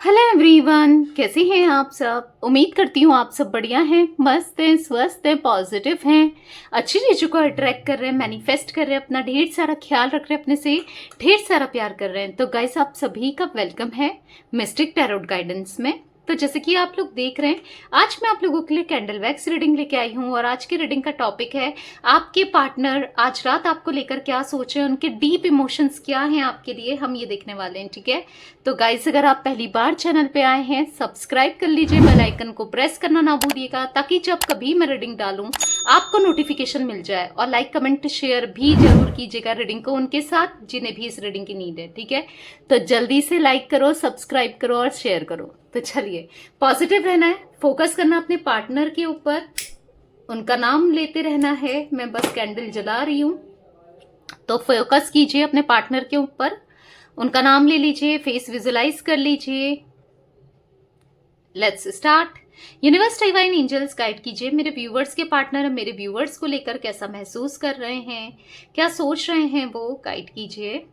Hello everyone, कैसे हैं आप सब। उम्मीद करती हूँ आप सब बढ़िया हैं, मस्त हैं, स्वस्थ हैं, पॉजिटिव हैं, अच्छी चीज़ों को अट्रैक्ट कर रहे हैं, मैनिफेस्ट कर रहे हैं, अपना ढेर सारा ख्याल रख रहे हैं, अपने से ढेर सारा प्यार कर रहे हैं। तो गाइस, आप सभी का वेलकम है मिस्टिक टैरोट गाइडेंस में। तो जैसे कि आप लोग देख रहे हैं, आज मैं आप लोगों के लिए कैंडल वैक्स रीडिंग लेके आई हूँ और आज की रीडिंग का टॉपिक है आपके पार्टनर आज रात आपको लेकर क्या सोच रहे हैं, उनके डीप इमोशंस क्या हैं आपके लिए, हम ये देखने वाले हैं। ठीक है, तो गाइस, अगर आप पहली बार चैनल पे आए हैं, सब्सक्राइब कर लीजिए, बेल आइकन को प्रेस करना ना भूलिएगा ताकि जब कभी मैं रीडिंग डालूं आपको नोटिफिकेशन मिल जाए। और लाइक कमेंट शेयर भी जरूर कीजिएगा रीडिंग को उनके साथ जिन्हें भी इस रीडिंग की नीड है। ठीक है, तो जल्दी से लाइक करो, सब्सक्राइब करो और शेयर करो। तो चलिए, पॉजिटिव रहना है, फोकस करना अपने पार्टनर के ऊपर, उनका नाम लेते रहना है। मैं बस कैंडल जला रही हूं, तो फोकस कीजिए अपने पार्टनर के ऊपर, उनका नाम ले लीजिए, फेस विजुलाइज कर लीजिए। Let's start. Universe divine angels guide कीजिए मेरे व्यूवर्स के पार्टनर मेरे व्यूवर्स को लेकर कैसा महसूस कर रहे हैं, क्या सोच रहे हैं, वो गाइड कीजिए।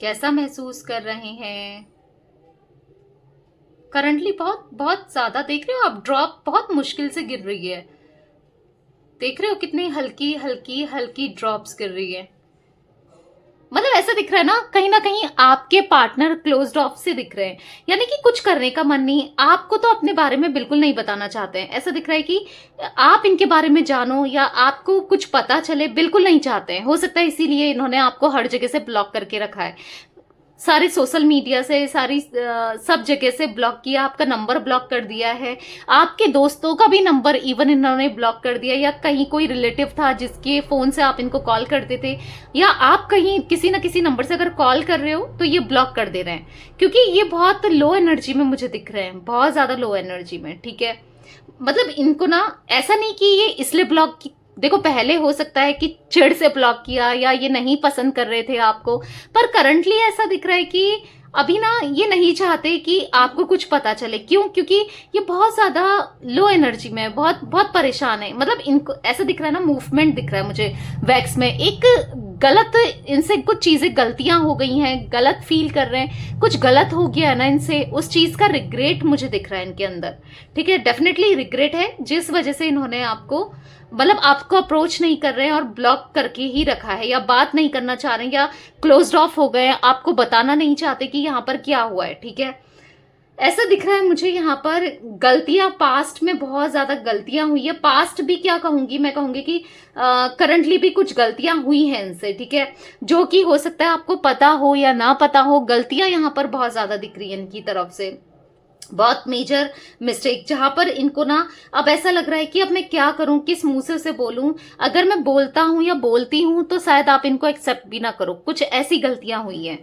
कैसा महसूस कर रहे हैं करंटली। बहुत बहुत ज्यादा देख रहे हो आप, ड्रॉप बहुत मुश्किल से गिर रही है। देख रहे हो कितनी हल्की हल्की हल्की ड्रॉप्स गिर रही है। मतलब ऐसा दिख रहा है ना कहीं आपके पार्टनर क्लोज्ड ऑफ से दिख रहे हैं, यानी कि कुछ करने का मन नहीं, आपको तो अपने बारे में बिल्कुल नहीं बताना चाहते हैं। ऐसा दिख रहा है कि आप इनके बारे में जानो या आपको कुछ पता चले, बिल्कुल नहीं चाहते हैं। हो सकता है इसीलिए इन्होंने आपको हर जगह से ब्लॉक करके रखा है, सारे सोशल मीडिया से, सारी सब जगह से ब्लॉक किया, आपका नंबर ब्लॉक कर दिया है, आपके दोस्तों का भी नंबर इवन इन्होंने ब्लॉक कर दिया, या कहीं कोई रिलेटिव था जिसके फोन से आप इनको कॉल करते थे, या आप कहीं किसी ना किसी नंबर से अगर कॉल कर रहे हो तो ये ब्लॉक कर दे रहे हैं, क्योंकि ये बहुत लो एनर्जी में मुझे दिख रहे हैं, बहुत ज्यादा लो एनर्जी में। ठीक है, मतलब इनको ना ऐसा नहीं कि ये इसलिए ब्लॉक, देखो पहले हो सकता है कि चिढ़ से ब्लॉक किया या ये नहीं पसंद कर रहे थे आपको, पर करंटली ऐसा दिख रहा है कि अभी ना ये नहीं चाहते कि आपको कुछ पता चले। क्यों? क्योंकि ये बहुत ज्यादा लो एनर्जी में है, बहुत बहुत परेशान है। मतलब इनको ऐसा दिख रहा है ना, मूवमेंट दिख रहा है मुझे वैक्स में, एक गलत, इनसे कुछ चीजें गलतियां हो गई हैं, गलत फील कर रहे हैं, कुछ गलत हो गया है ना इनसे, उस चीज का रिग्रेट मुझे दिख रहा है इनके अंदर। ठीक है, डेफिनेटली रिग्रेट है, जिस वजह से इन्होंने आपको, मतलब आपको अप्रोच नहीं कर रहे हैं और ब्लॉक करके ही रखा है, या बात नहीं करना चाह रहे हैं, या क्लोज्ड ऑफ हो गए हैं, आपको बताना नहीं चाहते कि यहाँ पर क्या हुआ है। ठीक है, ऐसा दिख रहा है मुझे यहाँ पर गलतियां, पास्ट में बहुत ज्यादा गलतियां हुई है। पास्ट भी क्या कहूंगी, मैं कहूंगी कि करंटली भी कुछ गलतियां हुई हैं इनसे। ठीक है, जो कि हो सकता है आपको पता हो या ना पता हो, गलतियां यहाँ पर बहुत ज्यादा दिख रही है इनकी तरफ से, बहुत मेजर मिस्टेक, जहां पर इनको ना अब ऐसा लग रहा है कि अब मैं क्या करूं, किस मुंह से उसे बोलूं, अगर मैं बोलता हूं या बोलती हूं तो शायद आप इनको एक्सेप्ट भी ना करो। कुछ ऐसी गलतियां हुई हैं,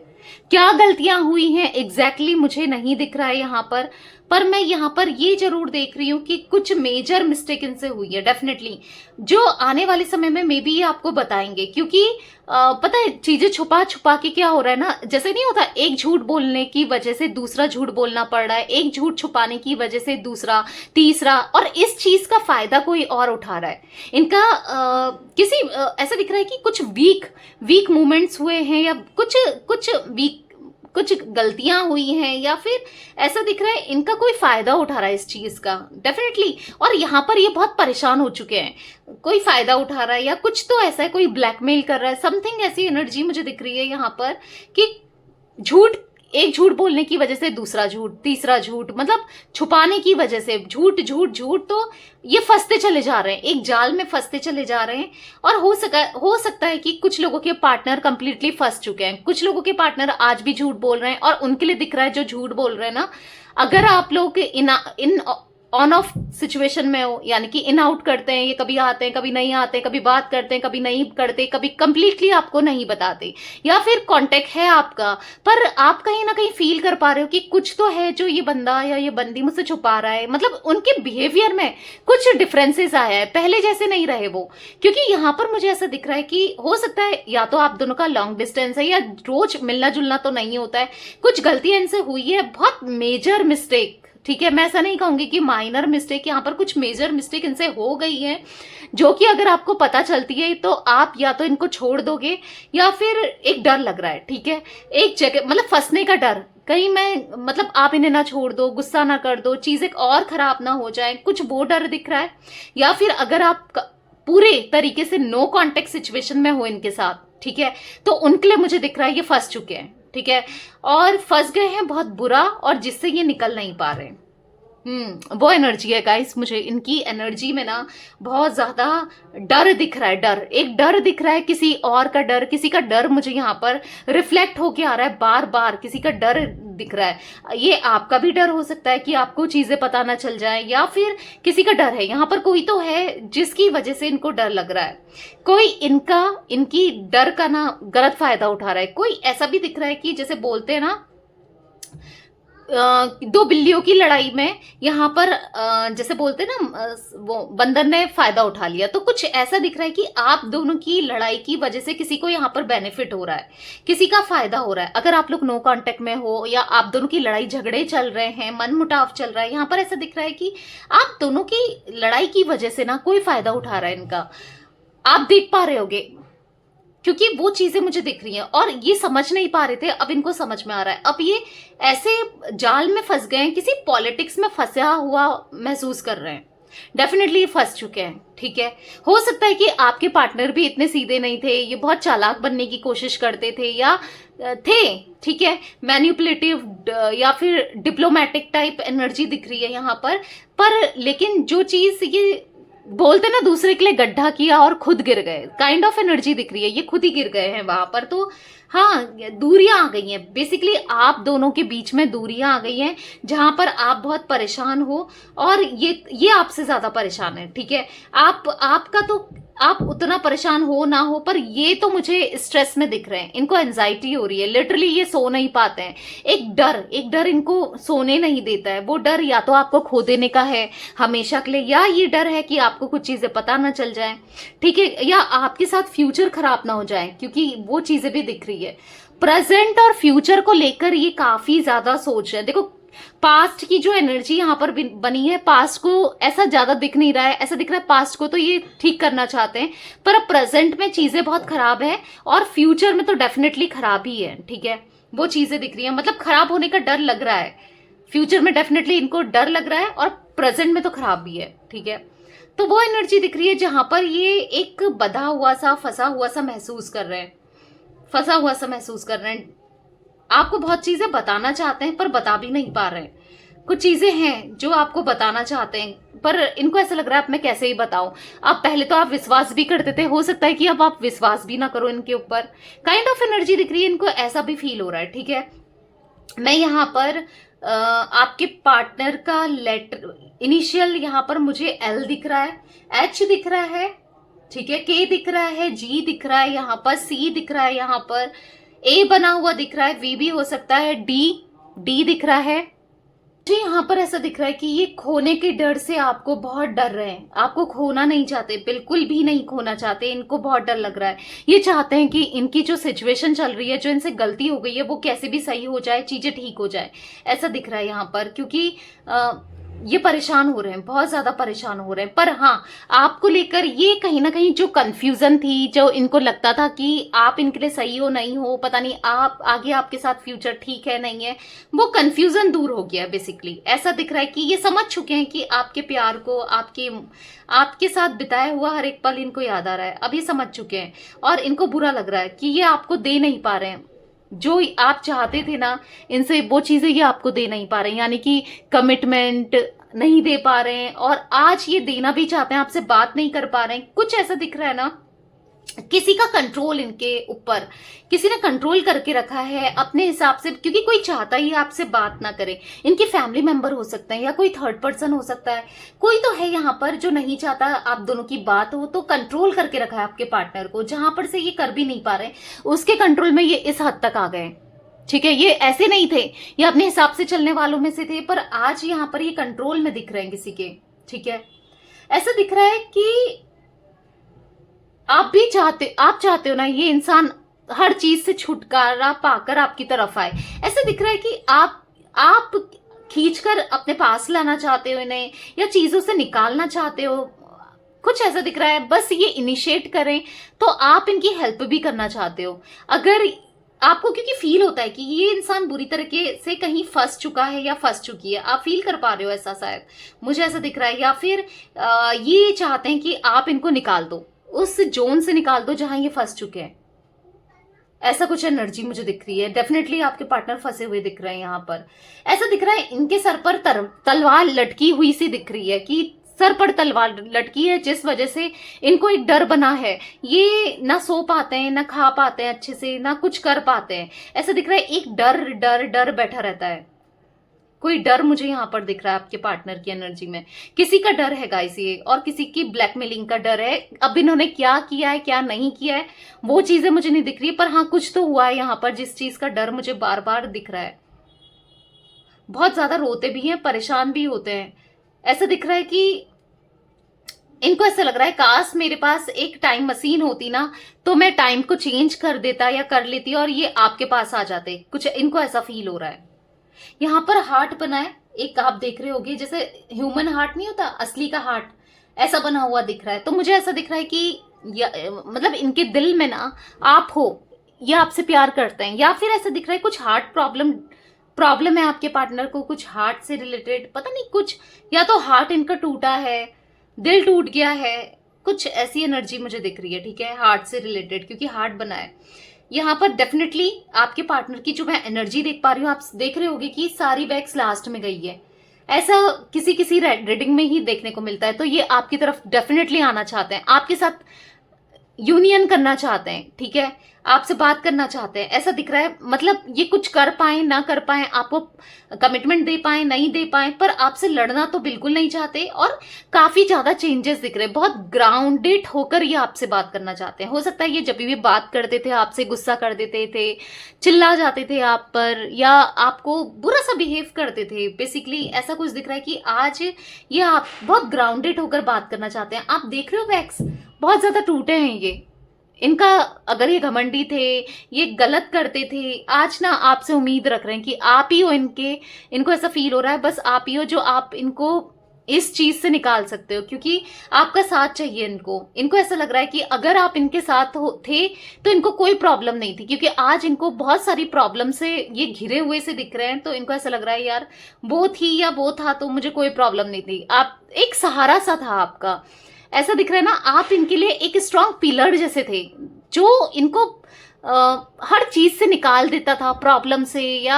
क्या गलतियां हुई हैं एग्जैक्टली मुझे नहीं दिख रहा है यहाँ पर मैं यहाँ पर ये जरूर देख रही हूँ कि कुछ मेजर मिस्टेक इनसे हुई है डेफिनेटली, जो आने वाले समय में मे बी ये आपको बताएंगे। क्योंकि पता है चीजें छुपा छुपा के क्या हो रहा है ना, जैसे नहीं होता, एक झूठ बोलने की वजह से दूसरा झूठ बोलना पड़ रहा है, एक झूठ छुपाने की वजह से दूसरा, तीसरा, और इस चीज का फायदा कोई और उठा रहा है। इनका ऐसा दिख रहा है कि कुछ वीक मूवमेंट्स हुए हैं, या कुछ गलतियां हुई हैं, या फिर ऐसा दिख रहा है इनका कोई फायदा उठा रहा है इस चीज का डेफिनेटली। और यहाँ पर ये बहुत परेशान हो चुके हैं, कोई फायदा उठा रहा है या कुछ तो ऐसा है, कोई ब्लैकमेल कर रहा है, समथिंग ऐसी एनर्जी मुझे दिख रही है यहाँ पर कि एक झूठ बोलने की वजह से दूसरा झूठ, तीसरा झूठ, मतलब छुपाने की वजह से झूठ झूठ झूठ, तो ये फंसते चले जा रहे हैं, एक जाल में फंसते चले जा रहे हैं। और हो सकता है कि कुछ लोगों के पार्टनर कंप्लीटली फंस चुके हैं, कुछ लोगों के पार्टनर आज भी झूठ बोल रहे हैं, और उनके लिए दिख रहा है जो झूठ बोल रहे हैं ना, अगर आप लोग इन ऑन ऑफ सिचुएशन में हो, यानी कि इन आउट करते हैं, ये कभी आते हैं कभी नहीं आते, कभी बात करते हैं कभी नहीं करते, कभी कंप्लीटली आपको नहीं बताते, या फिर कांटेक्ट है आपका पर आप कहीं ना कहीं फील कर पा रहे हो कि कुछ तो है जो ये बंदा या ये बंदी मुझसे छुपा रहा है। मतलब उनके बिहेवियर में कुछ डिफरेंसेस आया है, पहले जैसे नहीं रहे वो। क्योंकि यहाँ पर मुझे ऐसा दिख रहा है कि हो सकता है या तो आप दोनों का लॉन्ग डिस्टेंस है, या रोज मिलना जुलना तो नहीं होता है, कुछ गलतियां इनसे हुई है, बहुत मेजर मिस्टेक ठीक है, मैं ऐसा नहीं कहूंगी कि माइनर मिस्टेक, यहाँ पर कुछ मेजर मिस्टेक इनसे हो गई है, जो कि अगर आपको पता चलती है तो आप या तो इनको छोड़ दोगे, या फिर एक डर लग रहा है, ठीक है, एक जगह मतलब फंसने का डर, कहीं मैं मतलब आप इन्हें ना छोड़ दो, गुस्सा ना कर दो, चीजें और खराब ना हो जाए, कुछ वो डर दिख रहा है। या फिर अगर आप पूरे तरीके से नो कॉन्टेक्ट सिचुएशन में हो इनके साथ, ठीक है, तो उनके लिए मुझे दिख रहा है ये फंस चुके हैं, ठीक है, और फंस गए हैं बहुत बुरा, और जिससे ये निकल नहीं पा रहे। वो एनर्जी है गाइस, मुझे इनकी एनर्जी में ना बहुत ज्यादा डर दिख रहा है, एक डर दिख रहा है, किसी और का डर, किसी का डर मुझे यहाँ पर रिफ्लेक्ट होके आ रहा है बार बार, किसी का डर दिख रहा है। ये आपका भी डर हो सकता है कि आपको चीजें पता ना चल जाए, या फिर किसी का डर है, यहाँ पर कोई तो है जिसकी वजह से इनको डर लग रहा है, कोई इनकी डर का ना गलत फायदा उठा रहा है। कोई ऐसा भी दिख रहा है कि जैसे बोलते हैं ना, दो बिल्लियों की लड़ाई में यहाँ पर जैसे बोलते हैं ना, वो बंदर ने फायदा उठा लिया, तो कुछ ऐसा दिख रहा है कि आप दोनों की लड़ाई की वजह से किसी को यहाँ पर बेनिफिट हो रहा है, किसी का फायदा हो रहा है। अगर आप लोग नो कांटेक्ट में हो, या आप दोनों की लड़ाई झगड़े चल रहे हैं, मन मुटाव चल रहा है, यहाँ पर ऐसा दिख रहा है कि आप दोनों की लड़ाई की वजह से ना कोई फायदा उठा रहा है इनका, आप देख पा रहे होगे, क्योंकि वो चीजें मुझे दिख रही हैं, और ये समझ नहीं पा रहे थे, अब इनको समझ में आ रहा है। अब ये ऐसे जाल में फंस गए हैं, किसी पॉलिटिक्स में फंसा हुआ महसूस कर रहे हैं, डेफिनेटली ये फंस चुके हैं, ठीक है। हो सकता है कि आपके पार्टनर भी इतने सीधे नहीं थे, ये बहुत चालाक बनने की कोशिश करते थे, या थे, ठीक है, मैनिपुलेटिव या फिर डिप्लोमेटिक टाइप एनर्जी दिख रही है यहाँ पर लेकिन जो चीज ये बोलते ना, दूसरे के लिए गड्ढा किया और खुद गिर गए, काइंड ऑफ एनर्जी दिख रही है, ये खुद ही गिर गए हैं वहां पर। तो हाँ, दूरियां आ गई हैं, बेसिकली आप दोनों के बीच में दूरियां आ गई हैं, जहां पर आप बहुत परेशान हो, और ये आपसे ज्यादा परेशान है, ठीक है। आपका तो आप उतना परेशान हो ना हो, पर ये तो मुझे स्ट्रेस में दिख रहे हैं, इनको एंजाइटी हो रही है, लिटरली ये सो नहीं पाते हैं। एक डर इनको सोने नहीं देता है। वो डर या तो आपको खो देने का है हमेशा के लिए, या ये डर है कि आपको कुछ चीजें पता ना चल जाए, ठीक है, या आपके साथ फ्यूचर खराब ना हो जाए, क्योंकि वो चीजें भी दिख रही है। प्रेजेंट और फ्यूचर को लेकर ये काफी ज्यादा सोच रहे हैं। देखो, पास्ट की जो एनर्जी यहाँ पर बनी है, पास्ट को ऐसा ज्यादा दिख नहीं रहा है, ऐसा दिख रहा है पास्ट को तो ये ठीक करना चाहते हैं, पर अब प्रेजेंट में चीजें बहुत खराब है, और फ्यूचर में तो डेफिनेटली खराब ही है, ठीक है। वो चीजें दिख रही है, मतलब खराब होने का डर लग रहा है, फ्यूचर में डेफिनेटली इनको डर लग रहा है, और प्रेजेंट में तो खराब भी है, ठीक है। तो वो एनर्जी दिख रही है जहां पर ये एक बधा हुआ सा, फंसा हुआ सा महसूस कर रहे हैं, आपको बहुत चीजें बताना चाहते हैं पर बता भी नहीं पा रहे हैं। कुछ चीजें हैं जो आपको बताना चाहते हैं, पर इनको ऐसा लग रहा है अब मैं कैसे ही बताऊं। अब पहले तो आप विश्वास भी करते थे, हो सकता है कि अब आप विश्वास भी ना करो इनके ऊपर, काइंड ऑफ एनर्जी दिख रही है, इनको ऐसा भी फील हो रहा है, ठीक है। मैं यहाँ पर आपके पार्टनर का लेटर इनिशियल यहाँ पर मुझे एल दिख रहा है, एच दिख रहा है, ठीक है, के दिख रहा है, जी दिख रहा है, यहाँ पर सी दिख रहा है, यहाँ पर ए बना हुआ दिख रहा है, वी भी हो सकता है, डी दिख रहा है। जी, यहाँ पर ऐसा दिख रहा है कि ये खोने के डर से आपको बहुत डर रहे हैं, आपको खोना नहीं चाहते, बिल्कुल भी नहीं खोना चाहते, इनको बहुत डर लग रहा है। ये चाहते हैं कि इनकी जो सिचुएशन चल रही है, जो इनसे गलती हो गई है, वो कैसे भी सही हो जाए, चीजें ठीक हो जाए, ऐसा दिख रहा है यहाँ पर, क्योंकि ये परेशान हो रहे हैं, बहुत ज्यादा परेशान हो रहे हैं। पर हाँ, आपको लेकर ये कहीं ना कहीं जो कंफ्यूजन थी, जो इनको लगता था कि आप इनके लिए सही हो नहीं हो, पता नहीं आप आगे आपके साथ फ्यूचर ठीक है नहीं है, वो कंफ्यूजन दूर हो गया बेसिकली। ऐसा दिख रहा है कि ये समझ चुके हैं कि आपके प्यार को, आपके साथ बिताया हुआ हर एक पल इनको याद आ रहा है, अब ये समझ चुके हैं, और इनको बुरा लग रहा है कि ये आपको दे नहीं पा रहे हैं जो आप चाहते थे ना इनसे, वो चीजें ये आपको दे नहीं पा रहे हैं, यानी कि कमिटमेंट नहीं दे पा रहे हैं, और आज ये देना भी चाहते हैं, आपसे बात नहीं कर पा रहे हैं। कुछ ऐसा दिख रहा है ना, किसी का कंट्रोल इनके ऊपर, किसी ने कंट्रोल करके रखा है अपने हिसाब से, क्योंकि कोई चाहता ही आपसे बात ना करे। इनके फैमिली मेंबर हो सकते हैं, या कोई थर्ड पर्सन हो सकता है, कोई तो है यहाँ पर जो नहीं चाहता आप दोनों की बात हो, तो कंट्रोल करके रखा है आपके पार्टनर को, जहां पर से ये कर भी नहीं पा रहे, उसके कंट्रोल में ये इस हद तक आ गए, ठीक है। ये ऐसे नहीं थे, ये अपने हिसाब से चलने वालों में से थे, पर आज यहाँ पर ये कंट्रोल में दिख रहे हैं किसी के, ठीक है। ऐसा दिख रहा है कि आप चाहते हो ना ये इंसान हर चीज से छुटकारा पाकर आपकी तरफ आए। ऐसा दिख रहा है कि आप खींचकर अपने पास लाना चाहते हो इन्हें, या चीजों से निकालना चाहते हो, कुछ ऐसा दिख रहा है। बस ये इनिशिएट करें तो आप इनकी हेल्प भी करना चाहते हो। अगर आपको क्योंकि फील होता है कि ये इंसान बुरी तरीके से कहीं फंस चुका है या फंस चुकी है, आप फील कर पा रहे हो ऐसा, शायद मुझे ऐसा दिख रहा है। या फिर ये चाहते हैं कि आप इनको निकाल दो, उस जोन से निकाल दो जहां ये फंस चुके हैं। ऐसा कुछ एनर्जी मुझे दिख रही है। डेफिनेटली आपके पार्टनर फंसे हुए दिख रहे हैं यहाँ पर। ऐसा दिख रहा है इनके सर पर तलवार लटकी हुई सी दिख रही है, कि सर पर तलवार लटकी है, जिस वजह से इनको एक डर बना है। ये ना सो पाते हैं, ना खा पाते हैं अच्छे से, ना कुछ कर पाते हैं। ऐसा दिख रहा है एक डर डर डर बैठा रहता है। कोई डर मुझे यहाँ पर दिख रहा है आपके पार्टनर की एनर्जी में। किसी का डर है गाइस ये, और किसी की ब्लैकमेलिंग का डर है। अब इन्होंने क्या किया है क्या नहीं किया है वो चीजें मुझे नहीं दिख रही है, पर हाँ कुछ तो हुआ है यहाँ पर जिस चीज का डर मुझे बार बार दिख रहा है। बहुत ज्यादा रोते भी हैं, परेशान भी होते हैं। ऐसा दिख रहा है कि इनको ऐसा लग रहा है काश मेरे पास एक टाइम मशीन होती ना, तो मैं टाइम को चेंज कर देता या कर लेती और ये आपके पास आ जाते। कुछ इनको ऐसा फील हो रहा है। यहाँ पर हार्ट बना है एक, आप देख रहे होगे जैसे ह्यूमन हार्ट नहीं होता, असली का हार्ट, ऐसा बना हुआ दिख रहा है। तो मुझे ऐसा दिख रहा है कि मतलब इनके दिल में ना आप हो, ये आपसे प्यार करते हैं। या फिर ऐसा दिख रहा है कुछ हार्ट प्रॉब्लम है आपके पार्टनर को, कुछ हार्ट से रिलेटेड, पता नहीं कुछ, या तो हार्ट इनका टूटा है, दिल टूट गया है, कुछ ऐसी एनर्जी मुझे दिख रही है। ठीक है, हार्ट से रिलेटेड, क्योंकि हार्ट बना है यहाँ पर। डेफिनेटली आपके पार्टनर की जो मैं एनर्जी देख पा रही हूँ, आप देख रहे होगे कि सारी बैग्स लास्ट में गई है। ऐसा किसी किसी रीडिंग में ही देखने को मिलता है। तो ये आपकी तरफ डेफिनेटली आना चाहते हैं, आपके साथ यूनियन करना चाहते हैं। ठीक है, आपसे बात करना चाहते हैं, ऐसा दिख रहा है। मतलब ये कुछ कर पाए ना कर पाए, आपको कमिटमेंट दे पाए नहीं दे पाए, पर आपसे लड़ना तो बिल्कुल नहीं चाहते। और काफी ज्यादा चेंजेस दिख रहे हैं, बहुत ग्राउंडेड होकर ये आपसे बात करना चाहते हैं। हो सकता है ये जब भी बात करते थे आपसे गुस्सा कर देते थे, चिल्ला जाते थे आप पर, या आपको बुरा सा बिहेव करते थे। बेसिकली ऐसा कुछ दिख रहा है कि आज ये आप बहुत ग्राउंडेड होकर बात करना चाहते हैं। आप देख रहे हो वैक्स बहुत ज्यादा टूटे हैं ये इनका। अगर ये घमंडी थे, ये गलत करते थे, आज ना आपसे उम्मीद रख रहे हैं कि आप ही हो इनको ऐसा फील हो रहा है बस आप ही हो जो आप इनको इस चीज से निकाल सकते हो, क्योंकि आपका साथ चाहिए इनको ऐसा लग रहा है कि अगर आप इनके साथ थे तो इनको कोई प्रॉब्लम नहीं थी, क्योंकि आज इनको बहुत सारी प्रॉब्लम से ये घिरे हुए से दिख रहे हैं। तो इनको ऐसा लग रहा है यार वो थी या वो था तो मुझे कोई प्रॉब्लम नहीं थी, आप एक सहारा सा था आपका। ऐसा दिख रहा है ना, आप इनके लिए एक स्ट्रॉन्ग पिलर जैसे थे जो इनको हर चीज से निकाल देता था, प्रॉब्लम से, या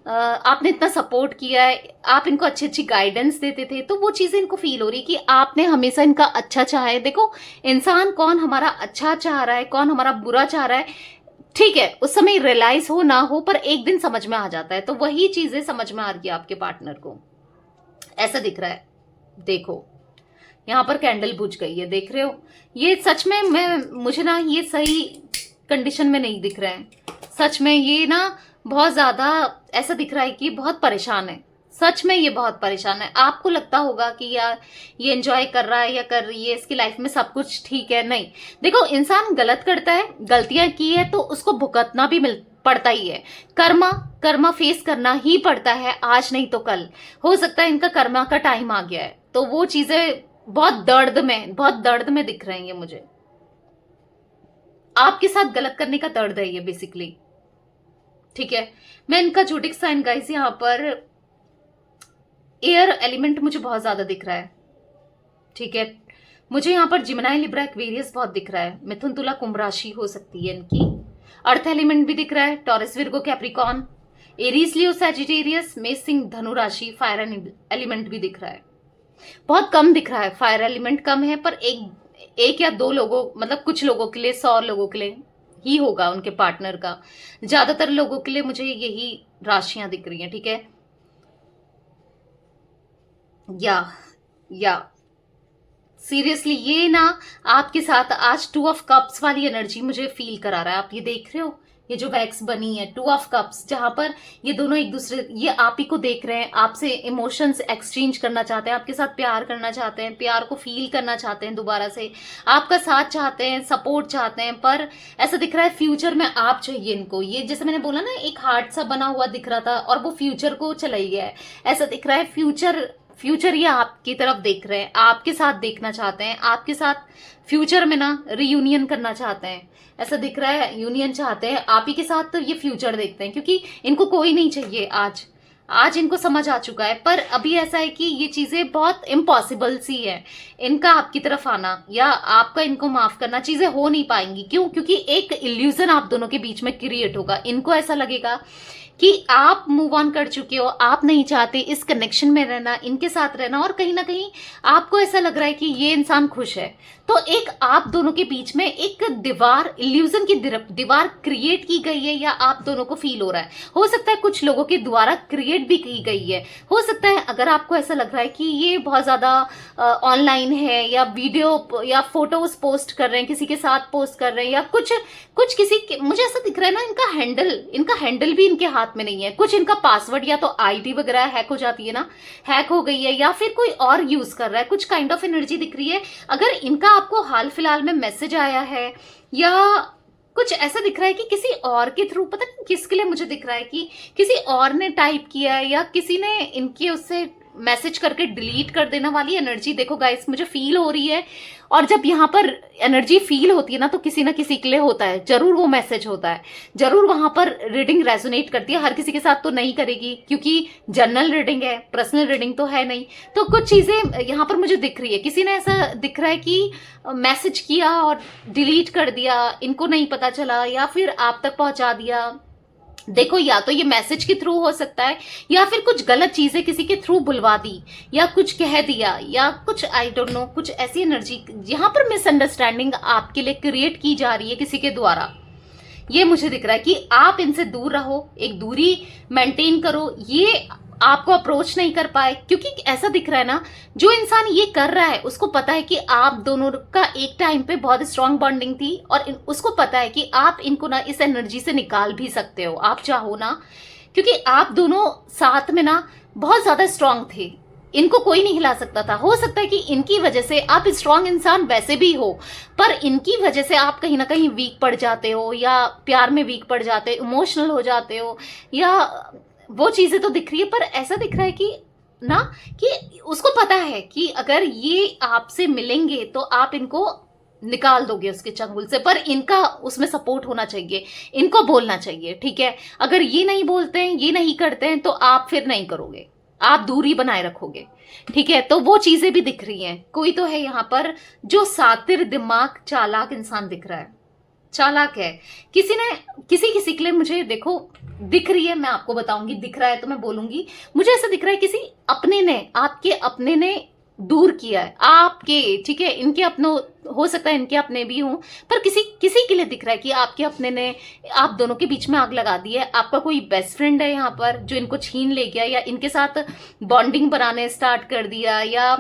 आपने इतना सपोर्ट किया है, आप इनको अच्छी अच्छी गाइडेंस देते थे। तो वो चीजें इनको फील हो रही कि आपने हमेशा इनका अच्छा चाहा है। देखो इंसान कौन हमारा अच्छा चाह रहा है, कौन हमारा बुरा चाह रहा है, ठीक है, उस समय रियलाइज हो ना हो पर एक दिन समझ में आ जाता है। तो वही चीजें समझ में आ रही है आपके पार्टनर को, ऐसा दिख रहा है। देखो यहाँ पर कैंडल बुझ गई है, देख रहे हो। ये सच में मुझे ना ये सही कंडीशन में नहीं दिख रहा है। सच में ये ना बहुत ज्यादा ऐसा दिख रहा है कि बहुत परेशान है। सच में ये बहुत परेशान है। आपको लगता होगा कि यार ये एंजॉय कर रहा है या कर रही है, इसकी लाइफ में सब कुछ ठीक है। नहीं, देखो इंसान गलत करता है, गलतियां की है तो उसको भुगतना भी पड़ता ही है। कर्मा फेस करना ही पड़ता है, आज नहीं तो कल। हो सकता है इनका कर्मा का टाइम आ गया है, तो वो चीजें बहुत दर्द में दिख रहे हैं ये मुझे। आपके साथ गलत करने का दर्द है ये बेसिकली। ठीक है, मैं इनका जोडिक साइन गाइस यहाँ पर एयर एलिमेंट मुझे बहुत ज्यादा दिख रहा है। ठीक है, मुझे यहाँ पर जिमिनाई लिब्रा एक्वेरियस बहुत दिख रहा है। मिथुन तुला कुंभ राशि हो सकती है इनकी। अर्थ एलिमेंट भी दिख रहा है, taurus Virgo Capricorn, Aries Leo Sagittarius, मेष सिंह धनु राशि। फायर एलिमेंट भी दिख रहा है, बहुत कम दिख रहा है। फायर एलिमेंट कम है, पर एक या दो लोगों, मतलब कुछ लोगों के लिए, 100 लोगों के लिए ही होगा उनके पार्टनर का। ज्यादातर लोगों के लिए मुझे यही राशियां दिख रही हैं। ठीक है, या सीरियसली ये ना आपके साथ आज 2 ऑफ कप्स वाली एनर्जी मुझे फील करा रहा है। आप ये देख रहे हो ये जो वैक्स बनी है, 2 ऑफ कप्स, जहां पर ये दोनों एक दूसरे, ये आप ही को देख रहे हैं, आपसे इमोशंस एक्सचेंज करना चाहते हैं, आपके साथ प्यार करना चाहते हैं, प्यार को फील करना चाहते हैं दोबारा से, आपका साथ चाहते हैं, सपोर्ट चाहते हैं। पर ऐसा दिख रहा है फ्यूचर में आप चाहिए इनको। ये जैसे मैंने बोला ना, एक हार्ट सा बना हुआ दिख रहा था और वो फ्यूचर को चला ही गया है। ऐसा दिख रहा है फ्यूचर ये आपकी तरफ देख रहे हैं, आपके साथ देखना चाहते हैं, आपके साथ फ्यूचर में ना रियूनियन करना चाहते हैं। ऐसा दिख रहा है यूनियन चाहते हैं आप ही के साथ, तो ये फ्यूचर देखते हैं, क्योंकि इनको कोई नहीं चाहिए आज इनको समझ आ चुका है। पर अभी ऐसा है कि ये चीजें बहुत इम्पॉसिबल सी है, इनका आपकी तरफ आना या आपका इनको माफ करना, चीजें हो नहीं पाएंगी। क्यों? क्योंकि एक इल्यूजन आप दोनों के बीच में क्रिएट होगा। इनको ऐसा लगेगा कि आप मूव ऑन कर चुके हो, आप नहीं चाहते इस कनेक्शन में रहना, इनके साथ रहना, और कहीं ना कहीं आपको ऐसा लग रहा है कि ये इंसान खुश है। तो एक आप दोनों के बीच में एक दीवार, इल्यूजन की दीवार क्रिएट की गई है, या आप दोनों को फील हो रहा है। हो सकता है कुछ लोगों के द्वारा क्रिएट भी की गई है। हो सकता है अगर आपको ऐसा लग रहा है कि ये बहुत ज्यादा ऑनलाइन है, या वीडियो या फोटोज पोस्ट कर रहे हैं, किसी के साथ पोस्ट कर रहे हैं, या कुछ मुझे ऐसा दिख रहा है ना, इनका हैंडल भी इनके हाथ में नहीं है। कुछ इनका पासवर्ड या तो आईडी वगैरह हैक हो जाती है ना, हैक हो गई है, या फिर कोई और यूज कर रहा है। कुछ काइंड ऑफ एनर्जी दिख रही है। अगर इनका आपको हाल फिलहाल में मैसेज आया है, या कुछ ऐसा दिख रहा है कि किसी और के थ्रू, पता नहीं किसके लिए मुझे दिख रहा है कि किसी और ने टाइप किया है, या किसी ने इनके उससे मैसेज करके डिलीट कर देने वाली एनर्जी देखो गाइस मुझे फील हो रही है। और जब यहाँ पर एनर्जी फील होती है ना, तो किसी ना किसी के लिए होता है, जरूर वो मैसेज होता है, जरूर वहां पर रीडिंग रेजोनेट करती है। हर किसी के साथ तो नहीं करेगी, क्योंकि जनरल रीडिंग है, पर्सनल रीडिंग तो है नहीं। तो कुछ चीजें यहाँ पर मुझे दिख रही है, किसी ने ऐसा दिख रहा है कि मैसेज किया और डिलीट कर दिया, इनको नहीं पता चला, या फिर आप तक पहुंचा दिया। देखो, या तो ये मैसेज के थ्रू हो सकता है, या फिर कुछ गलत चीजें किसी के थ्रू बुलवा दी, या कुछ कह दिया, या कुछ आई डोंट नो, कुछ ऐसी एनर्जी यहाँ पर मिसअंडरस्टैंडिंग आपके लिए क्रिएट की जा रही है किसी के द्वारा। ये मुझे दिख रहा है कि आप इनसे दूर रहो, एक दूरी मेंटेन करो, ये आपको अप्रोच नहीं कर पाए। क्योंकि ऐसा दिख रहा है ना, जो इंसान ये कर रहा है उसको पता है कि आप दोनों का एक टाइम पे बहुत स्ट्रांग बॉन्डिंग थी, और उसको पता है कि आप इनको ना इस एनर्जी से निकाल भी सकते हो, आप चाहो ना, क्योंकि आप दोनों साथ में ना बहुत ज्यादा स्ट्रांग थे। इनको कोई नहीं हिला सकता था। हो सकता है कि इनकी वजह से आप स्ट्रांग इंसान वैसे भी हो, पर इनकी वजह से आप कहीं ना कहीं वीक पड़ जाते हो, या प्यार में वीक पड़ जाते हो, इमोशनल हो जाते हो, या वो चीजें तो दिख रही है। पर ऐसा दिख रहा है कि ना, कि उसको पता है कि अगर ये आपसे मिलेंगे तो आप इनको निकाल दोगे उसके चंगुल से। पर इनका उसमें सपोर्ट होना चाहिए, इनको बोलना चाहिए, ठीक है। अगर ये नहीं बोलते हैं, ये नहीं करते हैं, तो आप फिर नहीं करोगे, आप दूरी बनाए रखोगे, ठीक है। तो वो चीजें भी दिख रही हैं। कोई तो है यहाँ पर जो सातिर दिमाग चालाक इंसान दिख रहा है, चालाक है। किसी के लिए मुझे देखो दिख रही है, मैं आपको बताऊंगी, दिख रहा है तो मैं बोलूंगी। मुझे ऐसा दिख रहा है किसी अपने ने, आपके अपने ने दूर किया है आपके, ठीक है। इनके अपने हो सकता है, इनके अपने भी हों, पर किसी के लिए दिख रहा है कि आपके अपने ने आप दोनों के बीच में आग लगा दी है। आपका कोई बेस्ट फ्रेंड है यहाँ पर जो इनको छीन ले गया, या इनके साथ बॉन्डिंग बनाने स्टार्ट कर दिया, या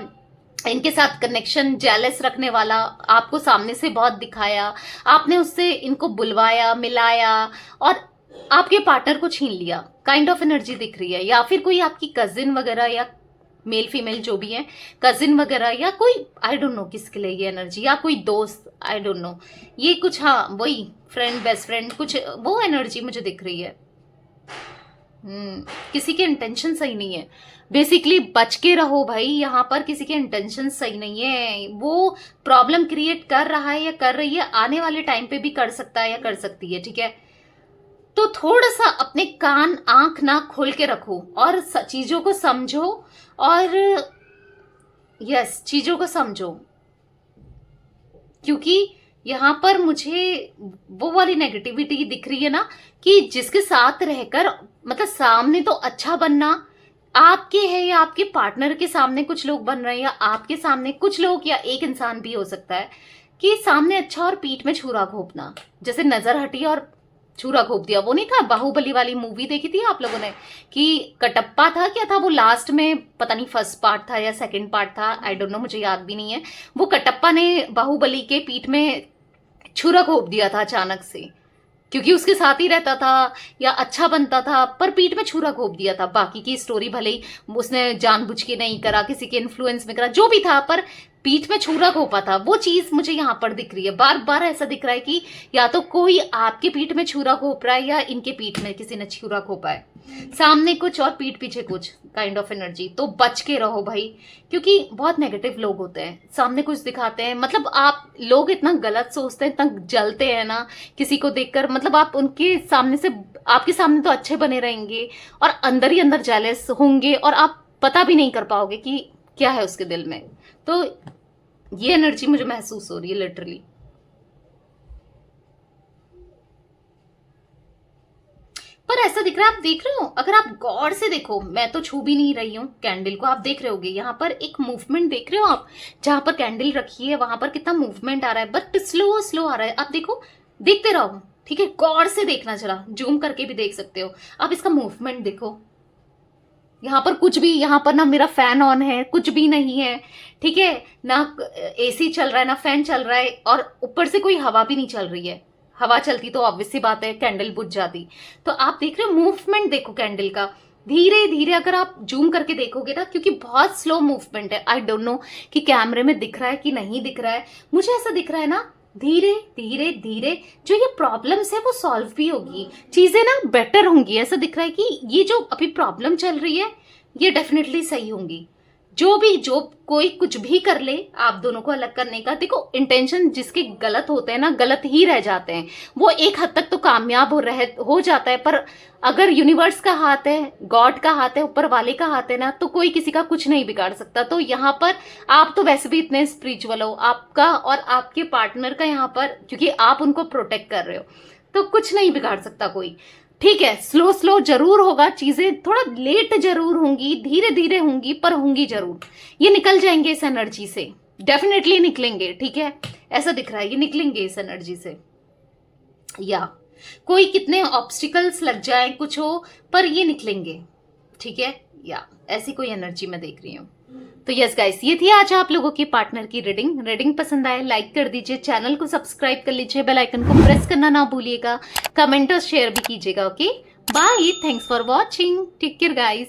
इनके साथ कनेक्शन जेलस रखने वाला आपको सामने से बहुत दिखाया, आपने उससे इनको बुलवाया, मिलाया, और आपके पार्टनर को छीन लिया, काइंड ऑफ एनर्जी दिख रही है। या फिर कोई आपकी कजिन वगैरह, या मेल फीमेल जो भी है, कजिन वगैरह, या कोई आई डोंट नो किसके लिए ये एनर्जी, या कोई दोस्त, आई डोंट नो, ये कुछ, हाँ वही फ्रेंड, बेस्ट फ्रेंड, कुछ वो एनर्जी मुझे दिख रही है। किसी के इंटेंशन सही नहीं है, बेसिकली बच के रहो भाई। यहाँ पर किसी के इंटेंशन सही नहीं है, वो प्रॉब्लम क्रिएट कर रहा है या कर रही है, आने वाले टाइम पे भी कर सकता है या कर सकती है, ठीक है। तो थोड़ा सा अपने कान आंख नाक खोल के रखो, और चीजों को समझो, और यस, चीजों को समझो। क्योंकि यहाँ पर मुझे वो वाली नेगेटिविटी दिख रही है ना, कि जिसके साथ रहकर, मतलब सामने तो अच्छा बनना आपके है, या आपके पार्टनर के सामने कुछ लोग बन रहे हैं, या आपके सामने कुछ लोग, या एक इंसान भी हो सकता है कि सामने अच्छा और पीठ में छुरा घोंपना, जैसे नजर हटी और छुरा घोंप दिया। वो नहीं था, बाहुबली वाली मूवी देखी थी आप लोगों ने, कि कटप्पा था, क्या था वो लास्ट में, पता नहीं फर्स्ट पार्ट था या सेकंड पार्ट था, आई डोंट नो, मुझे याद भी नहीं है। वो कटप्पा ने बाहुबली के पीठ में छुरा घोंप दिया था अचानक से, क्योंकि उसके साथ ही रहता था या अच्छा बनता था, पर पीठ में छुरा घोंप दिया था। बाकी की स्टोरी भले ही उसने जानबूझ के नहीं करा, किसी के इन्फ्लुएंस में करा, जो भी था, पर पीठ में छुरा घोंपा था। वो चीज मुझे यहाँ पर दिख रही है, बार बार ऐसा दिख रहा है कि या तो कोई आपके पीठ में छुरा घोंप रहा है या इनके पीठ में किसी ने छुरा घोंपा है। सामने कुछ और पीठ पीछे कुछ काइंड ऑफ एनर्जी। तो बच के रहो भाई, क्योंकि बहुत नेगेटिव लोग होते हैं, सामने कुछ दिखाते हैं। मतलब आप लोग इतना गलत सोचते हैं, इतना जलते हैं ना किसी को देखकर। मतलब आप उनके सामने से, आपके सामने तो अच्छे बने रहेंगे और अंदर ही अंदर जेलस होंगे, और आप पता भी नहीं कर पाओगे कि क्या है उसके दिल में। तो ये एनर्जी मुझे महसूस हो रही है लिटरली। पर ऐसा दिख रहा है, आप देख रहे हो, अगर आप गौर से देखो, मैं तो छू भी नहीं रही हूँ कैंडल को, आप देख रहे होगे यहाँ पर एक मूवमेंट देख रहे हो आप, जहां पर कैंडल रखी है वहां पर कितना मूवमेंट आ रहा है, बट स्लो स्लो आ रहा है। आप देखो, देखते रहो, ठीक है, गौर से देखना, जरा जूम करके भी देख सकते हो आप। इसका मूवमेंट देखो, यहाँ पर कुछ भी, यहाँ पर ना मेरा फैन ऑन है, कुछ भी नहीं है, ठीक है, ना एसी चल रहा है, ना फैन चल रहा है, और ऊपर से कोई हवा भी नहीं चल रही है। हवा चलती तो ऑब्वियस सी बात है कैंडल बुझ जाती। तो आप देख रहे हो मूवमेंट, देखो कैंडल का धीरे धीरे, अगर आप जूम करके देखोगे ना, क्योंकि बहुत स्लो मूवमेंट है। आई डोंट नो कि कैमरे में दिख रहा है कि नहीं दिख रहा है, मुझे ऐसा दिख रहा है ना, धीरे धीरे धीरे जो ये प्रॉब्लम्स है वो सॉल्व भी होगी, चीजें ना बेटर होंगी। ऐसा दिख रहा है कि ये जो अभी प्रॉब्लम चल रही है ये डेफिनेटली सही होंगी। जो कोई कुछ भी कर ले आप दोनों को अलग करने का, देखो इंटेंशन जिसके गलत होते हैं ना, गलत ही रह जाते हैं। वो एक हद तक तो कामयाब हो जाता है, पर अगर यूनिवर्स का हाथ है, गॉड का हाथ है, ऊपर वाले का हाथ है ना, तो कोई किसी का कुछ नहीं बिगाड़ सकता। तो यहाँ पर आप तो वैसे भी इतने स्पिरिचुअल हो, आपका और आपके पार्टनर का यहाँ पर, क्योंकि आप उनको प्रोटेक्ट कर रहे हो, तो कुछ नहीं बिगाड़ सकता कोई। ठीक है, स्लो स्लो जरूर होगा, चीजें थोड़ा लेट जरूर होंगी, धीरे धीरे होंगी, पर होंगी जरूर। ये निकल जाएंगे इस एनर्जी से, डेफिनेटली निकलेंगे, ठीक है, ऐसा दिख रहा है ये निकलेंगे इस एनर्जी से। या कोई कितने ऑब्स्टिकल्स लग जाए, कुछ हो, पर ये निकलेंगे, ठीक है। या ऐसी कोई एनर्जी मैं देख रही हूँ। तो यस गाइस, ये थी आज आप लोगों के पार्टनर की रीडिंग पसंद आए लाइक कर दीजिए, चैनल को सब्सक्राइब कर लीजिए, बेल आइकन को प्रेस करना ना भूलिएगा, कमेंट और शेयर भी कीजिएगा। Okay, bye, thanks for watching, take care guys.